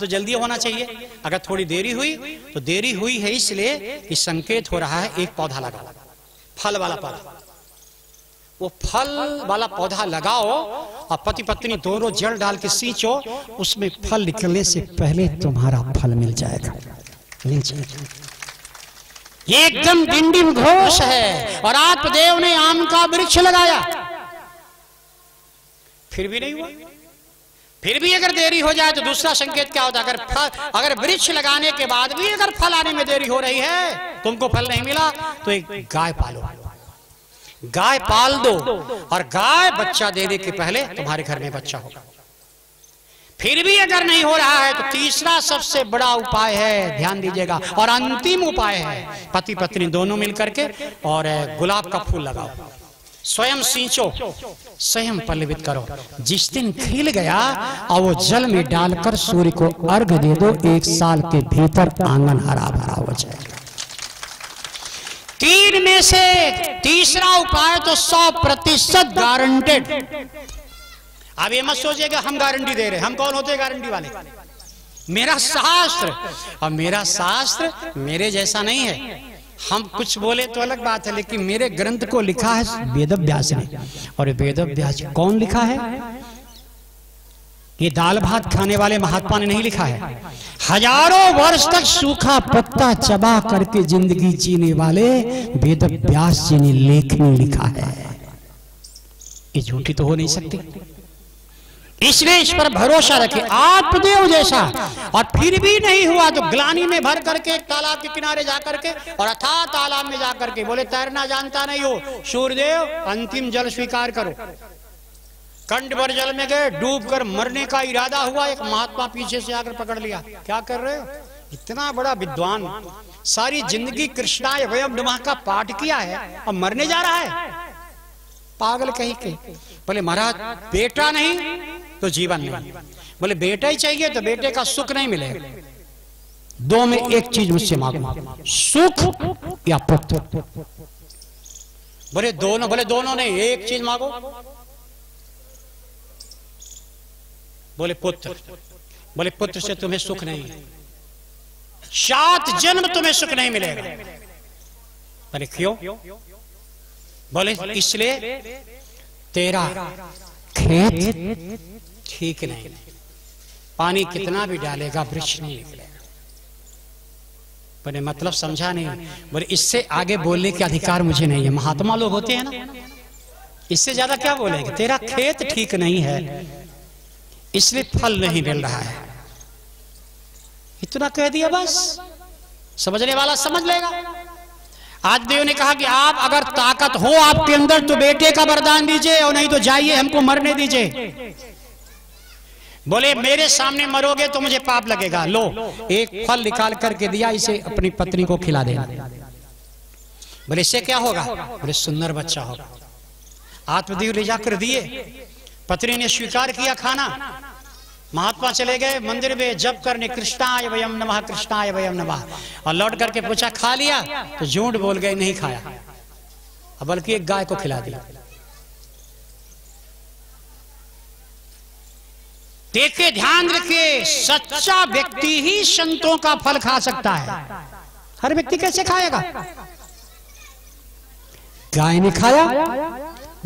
तो जल्दी होना चाहिए। अगर थोड़ी देरी हुई तो देरी हुई है इसलिए कि संकेत हो रहा है एक पौधा लगाओ, फल वाला पौधा। वो फल वाला पौधा लगाओ और पति पत्नी दोनों जल डाल के सींचो, उसमें फल निकलने से पहले तुम्हारा फल मिल जाएगा, मिल जाएगा। ये एकदम डिंडिम घोष है। और आत्मदेव ने आम का वृक्ष लगाया, फिर भी नहीं हुआ। फिर भी अगर देरी हो जाए तो दूसरा संकेत क्या होता है? अगर वृक्ष लगाने के बाद भी अगर फल आने में देरी हो रही है, तुमको फल नहीं मिला, तो एक गाय पालो, गाय पाल दो और गाय बच्चा देने के पहले तुम्हारे घर में बच्चा होगा। फिर भी अगर नहीं हो रहा है तो तीसरा सबसे बड़ा उपाय है, ध्यान दीजिएगा, और अंतिम उपाय है, पति पत्नी दोनों मिलकर के और गुलाब का फूल लगाओ, स्वयं सींचो, स्वयं पल्लवित करो। जिस दिन खिल गया और वो जल में डालकर सूर्य को अर्घ दे दो, 1 साल के भीतर आंगन हरा भरा हो जाएगा। 3 में से तीसरा उपाय तो 100% गारंटेड। अब ये मत सोचिएगा हम गारंटी दे रहे, हम कौन होते हैं गारंटी वाले? मेरा शास्त्र, और मेरा शास्त्र मेरे जैसा नहीं है। हम कुछ बोले तो अलग बात है, लेकिन मेरे ग्रंथ को लिखा है वेद व्यास ने। और वेद व्यास कौन लिखा है? ये दाल भात खाने वाले महात्मा ने नहीं लिखा है। हजारों वर्ष तक सूखा पत्ता चबा करके जिंदगी जीने वाले वेद व्यास जी ने लेखनी लिखा है। ये झूठी तो हो नहीं सकती, इसलिए इस पर भरोसा रखे, आत्मदेव जैसा। और फिर भी नहीं हुआ तो ग्लानी में भर करके एक तालाब के किनारे जाकर के और अथाह तालाब में जाकर के बोले, तैरना जानता नहीं हो सूर्यदेव, अंतिम जल स्वीकार करो। कंठ भर जल में गए, डूब कर मरने का इरादा हुआ, एक महात्मा पीछे से आकर पकड़ लिया। क्या कर रहे हो? इतना बड़ा विद्वान, सारी जिंदगी कृष्णाय वयम नमः का पाठ किया है और मरने जा रहा है, पागल कहीं के। बोले महाराज बेटा नहीं तो जीवन नहीं। बोले बेटा ही चाहिए तो बेटे का सुख नहीं मिलेगा, 2 में एक चीज मुझसे मांगो, सुख या पुत्र। बोले दोनों नहीं, एक चीज मांगो। बोले पुत्र। बोले पुत्र से तुम्हें सुख नहीं, 7 जन्म तुम्हें सुख नहीं मिलेगा। बोले क्यों? बोले इसलिए तेरा खेत ठीक नहीं, पानी कितना भी डालेगा वृक्ष नहीं निकलेगा। बोले मतलब समझा नहीं। बोले इससे आगे बोलने के अधिकार मुझे नहीं है, महात्मा लोग होते हैं ना, इससे ज्यादा क्या बोलेंगे? तेरा खेत ठीक नहीं है इसलिए फल नहीं मिल रहा है, इतना कह दिया बस। समझने वाला समझ लेगा। आज देव ने कहा कि आप अगर ताकत हो आपके अंदर तो बेटे का वरदान दीजिए, और नहीं तो जाइए हमको मरने दीजिए। बोले मेरे सामने मरोगे तो मुझे पाप लगेगा। लो एक फल निकाल करके दिया, इसे अपनी पत्नी को खिला देना। बोले इससे क्या होगा? बोले सुंदर बच्चा होगा। आत्मदेव ले जाकर दिए, पत्नी ने स्वीकार किया खाना। महात्मा चले गए मंदिर में जप करने, कृष्णाय वयम नमः, कृष्णाय वयम नमः। और लौट करके पूछा खा लिया? तो झूठ बोल गए, नहीं खाया, बल्कि एक गाय को खिला दिया। देखिए ध्यान रखिए, सच्चा व्यक्ति ही संतों का फल खा सकता है। हर व्यक्ति कैसे खाएगा? गाय ने खाया,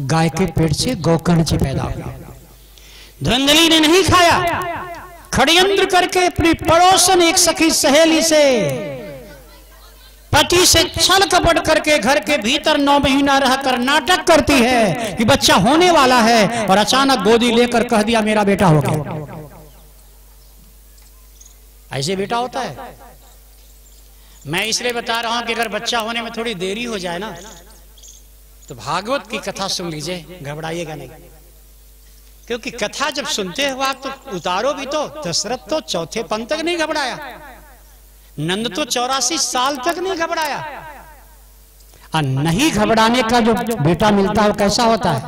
गाय के पेट से गोकर्ण जी पैदा हुआ। धुंधली ने नहीं खाया, षड्यंत्र करके अपनी पड़ोसन एक सखी सहेली से पति से छल कपट करके घर के भीतर 9 महीना रहकर नाटक करती है कि बच्चा होने वाला है, और अचानक गोदी लेकर कह दिया मेरा बेटा हो गया। ऐसे बेटा होता है? मैं इसलिए बता रहा हूं कि अगर बच्चा होने में थोड़ी देरी हो जाए ना तो भागवत की कथा सुन लीजिए, घबराइएगा नहीं। क्योंकि कथा जब सुनते हो आप तो उतारो भी तो। दशरथ तो 4थे पंथ तक नहीं घबराया, नंद तो 84 साल तक नहीं घबराया। और नहीं घबराने का जो बेटा मिलता है वो कैसा होता है?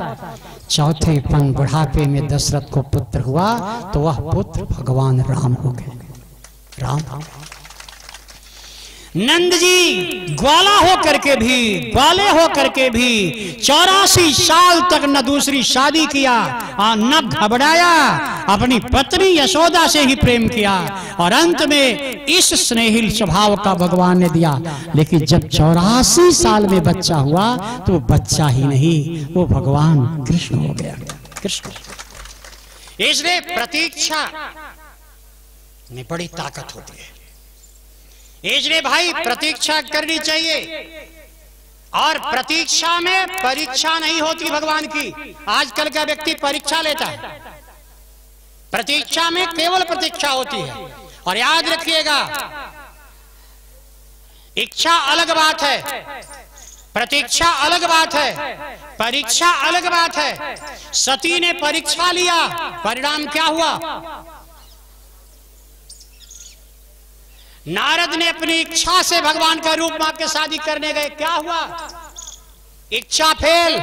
4थे पंथ बुढ़ापे में दशरथ को पुत्र हुआ तो वह पुत्र भगवान राम हो गए। राम नंद जी ग्वाला होकर के भी 84 साल तक न दूसरी शादी किया और न घबराया, अपनी पत्नी यशोदा से ही प्रेम किया और अंत में इस स्नेहिल स्वभाव का भगवान ने दिया। लेकिन जब 84 साल में बच्चा हुआ तो वो बच्चा ही नहीं, वो भगवान कृष्ण हो गया। कृष्ण। इसलिए प्रतीक्षा में बड़ी ताकत होती है। इसलिए भाई प्रतीक्षा करनी चाहिए और प्रतीक्षा में परीक्षा नहीं होती भगवान की। आजकल का व्यक्ति परीक्षा लेता है, प्रतीक्षा में केवल प्रतीक्षा होती है। और याद रखिएगा, इच्छा अलग बात है, प्रतीक्षा अलग बात है, परीक्षा अलग बात है। सती ने परीक्षा लिया, परिणाम क्या हुआ? नारद ने अपनी इच्छा से भगवान का रूप मांग के शादी करने गए, क्या हुआ? इच्छा फेल,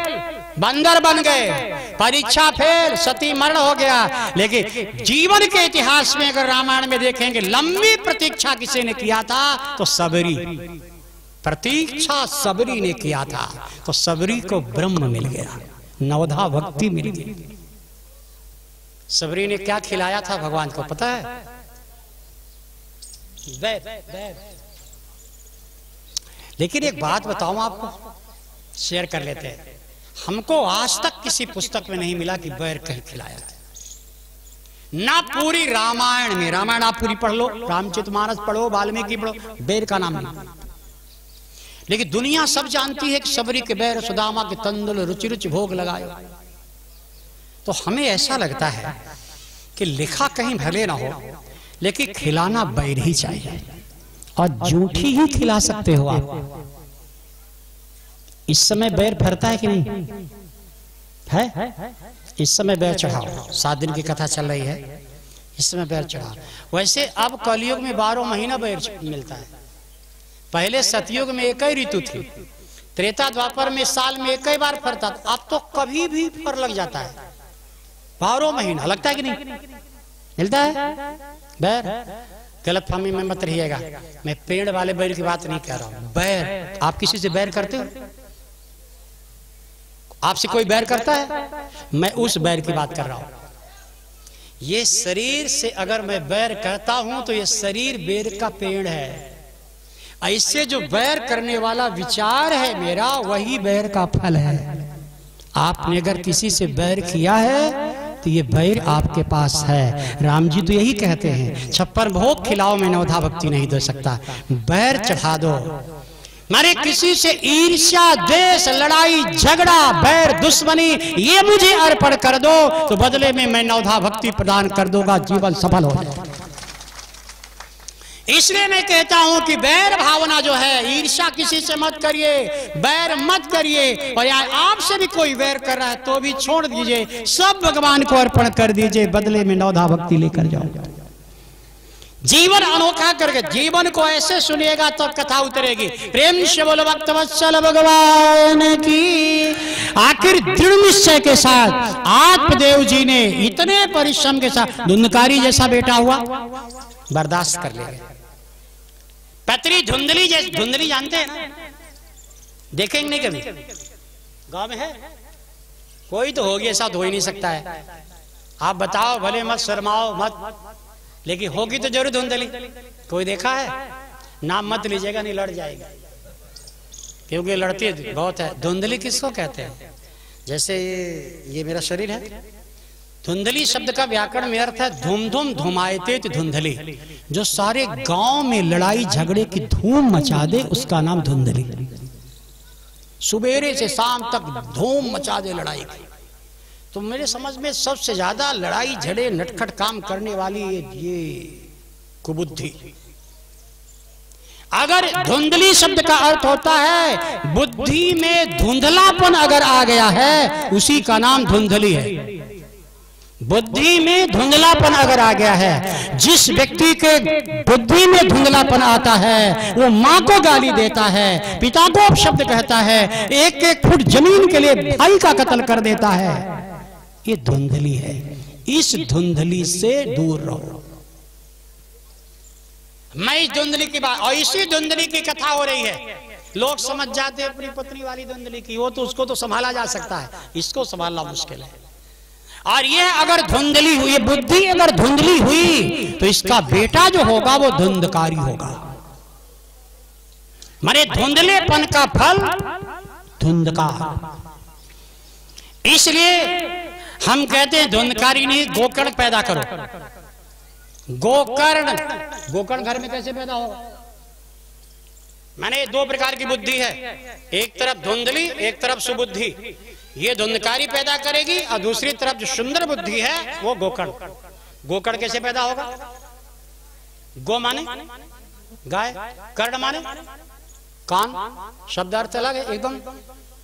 बंदर बन गए, परीक्षा फेल, सती मरण हो गया। लेकिन जीवन के इतिहास में अगर रामायण में देखेंगे, लंबी प्रतीक्षा किसी ने किया था तो सबरी, प्रतीक्षा सबरी ने किया था तो सबरी को ब्रह्म मिल गया, नवधा भक्ति मिल गई। सबरी ने क्या खिलाया था भगवान को पता है? बैर। लेकिन एक बात बताऊं आपको, शेयर कर लेते हैं। हमको आज तक किसी पुस्तक में नहीं मिला कि बैर कहीं खिलाया था। ना पूरी रामायण में, रामायण आप पूरी पढ़ लो, रामचरितमानस पढ़ो, वाल्मीकि पढ़ो, बैर का नाम नहीं। लेकिन दुनिया सब जानती है कि सबरी के बैर सुदामा के तंदुल रुचि रुचि भोग लगाए। तो हमें ऐसा लगता है कि लिखा कहीं भले ना हो, लेकिन खिलाना बैर ही चाहिए और जूठी ही खिला सकते हो आप। इस समय बैर फरता है कि नहीं है? इस समय बैर चढ़ाओ, 7 दिन की कथा चल रही है, इस समय बैर चढ़ाओ। वैसे अब कलयुग में 12 महीना बैर मिलता है। पहले सतयुग में एक ही ऋतु थी, त्रेता द्वापर में साल में एक ही बार फरता था। अब तो कभी भी फर लग जाता है, 12 महीना लगता है कि नहीं मिलता है बैर। गलत फहमी में मत रहिएगा, मैं पेड़ वाले बैर की बात नहीं कह रहा हूं। बैर, आप किसी से बैर करते हो? आपसे कोई बैर करता है? मैं उस बैर की बात कर रहा हूं। ये शरीर से अगर मैं बैर करता हूं तो ये शरीर बैर का पेड़ है। ऐसे जो बैर करने वाला विचार है मेरा, वही बैर का फल है। आपने अगर किसी से बैर किया है तो ये बैर आपके पास है। राम जी तो यही कहते हैं, 56 भोग खिलाओ मैं नवधा भक्ति नहीं दे सकता। बैर चढ़ा दो, मारे किसी से ईर्ष्या, द्वेष, लड़ाई, झगड़ा, बैर, दुश्मनी ये मुझे अर्पण कर दो तो बदले में मैं नवधा भक्ति प्रदान कर दूंगा, जीवन सफल हो जाए। इसलिए मैं कहता हूं कि बैर भावना जो है, ईर्ष्या किसी से मत करिए, बैर मत करिए। और यार आपसे भी कोई बैर कर रहा है तो भी छोड़ दीजिए, सब भगवान को अर्पण कर दीजिए, बदले में नवधा भक्ति लेकर जाओ। जीवन अनोखा करके जीवन को ऐसे सुनिएगा तो कथा उतरेगी। प्रेम से बोलो भक्तवत्सल भगवान की। आखिर दृढ़ निश्चय के साथ आत्मदेव जी ने इतने परिश्रम के साथ, धुंधकारी जैसा बेटा हुआ बर्दाश्त कर लिया। पत्री धुंधली जैसे, धुंधली जानते हैं ना, देखेंगे नहीं कभी, गांव में है कोई तो होगी, ऐसा तो हो ही नहीं सकता है। आप बताओ, भले मत शर्माओ मत, लेकिन होगी तो जरूर धुंधली। कोई देखा है? नाम मत लीजिएगा, नहीं लड़ जाएगा, क्योंकि लड़ती बहुत है। धुंधली किसको कहते हैं? जैसे ये मेरा शरीर है, धुंधली शब्द का व्याकरण में अर्थ है धूम धूम धुमाएते धुंधली, जो सारे गांव में लड़ाई झगड़े की धूम मचा दे उसका नाम धुंधली। सुबेरे से शाम तक धूम मचा दे लड़ाई की। तो मेरे समझ में सबसे ज्यादा लड़ाई झगड़े नटखट काम करने वाली ये कुबुद्धि। अगर धुंधली शब्द का अर्थ होता है बुद्धि में धुंधलापन अगर आ गया है, उसी का नाम धुंधली है। बुद्धि में धुंधलापन अगर आ गया है, जिस व्यक्ति के बुद्धि में धुंधलापन आता है वो माँ को गाली देता है, पिता को अपशब्द कहता है, एक एक फुट जमीन के लिए भाई का कत्ल कर देता है, ये धुंधली है। इस धुंधली से दूर रहो। मैं इस धुंधली की बात, और इसी धुंधली की कथा हो रही है। लोग समझ जाते हैं अपनी पत्नी वाली धुंधली की, वो तो उसको तो संभाला जा सकता है, इसको संभालना मुश्किल है। और ये अगर धुंधली हुई, बुद्धि अगर धुंधली हुई तो इसका बेटा जो होगा वो धुंधकारी होगा। माने धुंधलेपन का फल धुंधकार। इसलिए हम कहते हैं धुंधकारी नहीं, गोकर्ण पैदा करो। गोकर्ण, गोकर्ण घर में कैसे पैदा होगा? माने दो प्रकार की बुद्धि है, एक तरफ धुंधली, एक तरफ सुबुद्धि। ये धुंधकारी पैदा करेगी और दूसरी तरफ जो सुंदर बुद्धि है वो गोकर्ण। गोकर्ण कैसे पैदा होगा? गो माने गाय, कर्ण माने कान, शब्द अर्थ अलग है एकदम।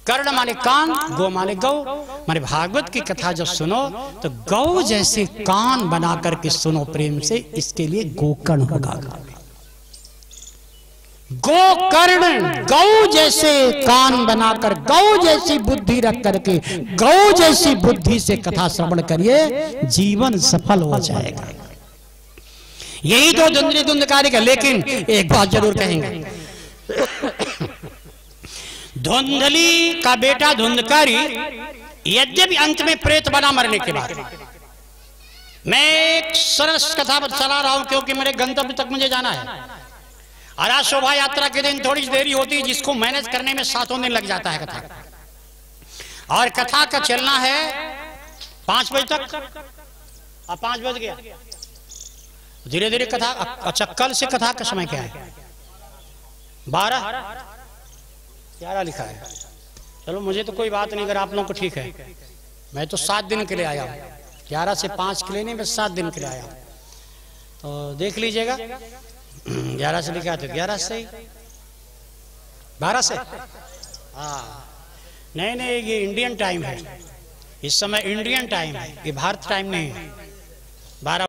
कर्ण माने कान, गो माने गौ। माने भागवत की कथा जब सुनो तो गौ जैसे कान बना करके सुनो प्रेम से, इसके लिए गोकर्ण होगा। गोकर्ण, गौ जैसे कान बनाकर, गौ जैसी बुद्धि रख करके, गौ जैसी बुद्धि से कथा श्रवण करिए, जीवन सफल हो जाएगा। यही तो धुंधली धुंधकारी का। लेकिन एक बात जरूर कहेंगे, धुंधली का बेटा धुंधकारी यद्यपि अंत में प्रेत बना मरने के बाद। मैं एक सरस कथा पर चला रहा हूं क्योंकि मेरे गंतव्य तक मुझे जाना है। और आज शोभा यात्रा के दिन थोड़ी देरी होती है, जिसको मैनेज करने में 7 दिन लग जाता है कथा। और कथा का चलना है 5 बजे तक, अब 5 बज गया, धीरे धीरे कथा। अच्छा, कल से कथा का समय क्या है? 12-11 लिखा है। चलो मुझे तो कोई बात नहीं, अगर आप लोगों को ठीक है। मैं तो 7 दिन के लिए आया हूँ, 11 से 5 के लिए नहीं, मैं 7 दिन के लिए आया हूँ। तो देख लीजिएगा, 11 से लिखा तो 11 से, 12 से। हाँ नहीं नहीं, ये इंडियन टाइम है, इस समय इंडियन टाइम है, ये भारत टाइम नहीं है। 12